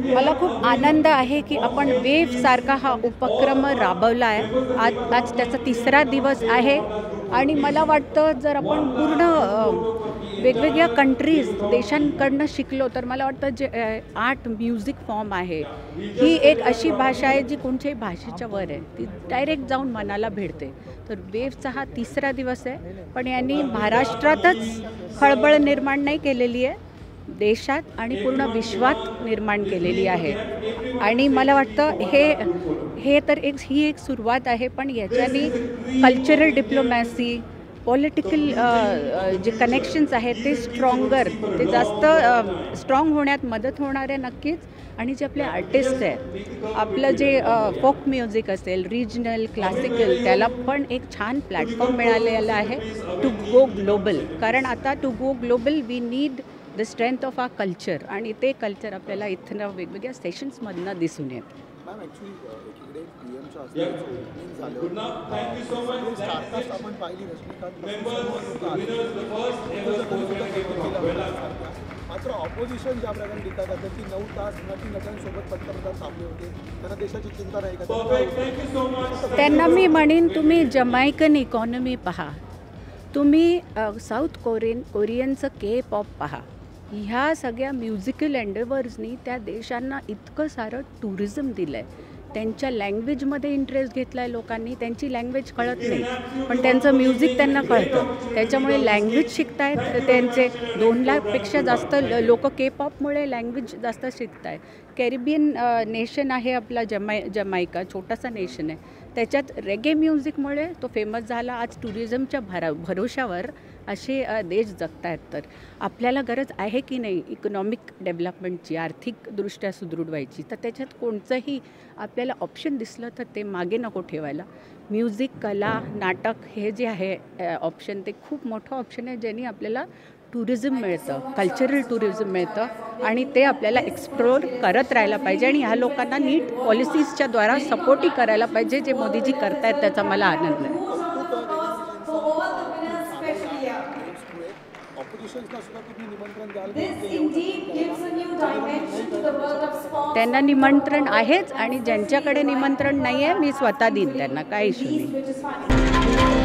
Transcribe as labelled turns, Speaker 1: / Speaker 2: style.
Speaker 1: मला खूप आनंद आहे की आपण वेव्ह सारखा हा उपक्रम राबवला आहे. आज त्याचा तिसरा दिवस आहे आणि मला वाटतं जर आपण पूर्ण वेगवेगळ्या कंट्रीज देशांकडनं शिकलो तर मला वाटतं जे आर्ट म्युझिक फॉर्म आहे ही एक अशी भाषा आहे जी कोणत्याही भाषेच्या वर आहे. ती डायरेक्ट जाऊन मनाला भिडते. तर वेव्हचा हा तिसरा दिवस आहे, पण यांनी महाराष्ट्रातच खळबळ निर्माण नाही केलेली आहे, देशात आणि पूर्ण विश्वात निर्माण केलेली आहे. आणि मला वाटतं हे तर ही एक सुरुवात आहे, पण याच्यानी कल्चरल डिप्लोमॅसी, पॉलिटिकल जे कनेक्शन्स आहेत ते ते जास्त स्ट्रॉंग होण्यात मदत होणार आहे नक्कीच. आणि जे आपले आर्टिस्ट आहेत, आपलं जे फोक म्युझिक असेल, रिजनल, क्लासिकल, त्याला पण एक छान प्लॅटफॉर्म मिळालेला आहे टू गो ग्लोबल. कारण आता to go global we need the strength of our culture, आणि ते कल्चर आपल्याला इथं वेगवेगळ्या स्टेशन्समधनं दिसून येतं.
Speaker 2: मॅम ॲक्च्युली एकीकडे पीएमच्या असल्याचं ओपनिंग झालं, स्टारकास्ट आपण पाहिली मात्र ऑपोजिशन ज्या प्रकारे टीका करतात की 9 तास नटी-नटांसोबत पंतप्रधान थांबले होते, त्यांना देशाची चिंता नाही का?
Speaker 1: त्यांना मी म्हणेन तुम्ही जमैकन इकॉनॉमी पहा, तुम्ही साऊथ कोरियनचं के पॉप पहा. ह्या सगळ्या म्युझिकल एंडेवर्सनी त्या देशांना इतकं सारं टुरिझम दिलं आहे. त्यांच्या लँग्वेजमध्ये इंटरेस्ट घेतला आहे लोकांनी. त्यांची लँग्वेज कळत नाही, पण त्यांचं म्युझिक त्यांना कळतं. त्याच्यामुळे लँग्वेज शिकतायत. त्यांचे 2 लाखपेक्षा जास्त लोक के पॉपमुळे लँग्वेज जास्त शिकत आहेत. कॅरिबियन नेशन आहे आपला जमैका, छोटासा नेशन आहे. त्याच्यात रेगे म्युझिकमुळे तो फेमस झाला. आज टुरिझमच्या भरोशावर असे देश जगत आहेत. तर आपल्याला गरज आहे की नाही इकॉनॉमिक डेव्हलपमेंटची, आर्थिकदृष्ट्या सुदृढ व्हायची, तर त्याच्यात कोणतंही आपल्याला ऑप्शन दिसलं तर ते मागे नको ठेवायला. म्युझिक, कला, नाटक हे जे आहे ऑप्शन, ते खूप मोठं ऑप्शन आहे, ज्यांनी आपल्याला टुरिझम मिळतं, कल्चरल टुरिझम मिळतं, आणि ते आपल्याला एक्सप्लोर करत राहायला पाहिजे. आणि ह्या लोकांना नीट पॉलिसीजच्या द्वारा सपोर्टही करायला पाहिजे, जे मोदीजी करतायत त्याचा मला आनंद आहे. त्यांना निमंत्रण आहेच, आणि ज्यांच्याकडे निमंत्रण नाही आहे मी स्वतः देईन त्यांना, काय इश्यू नाही.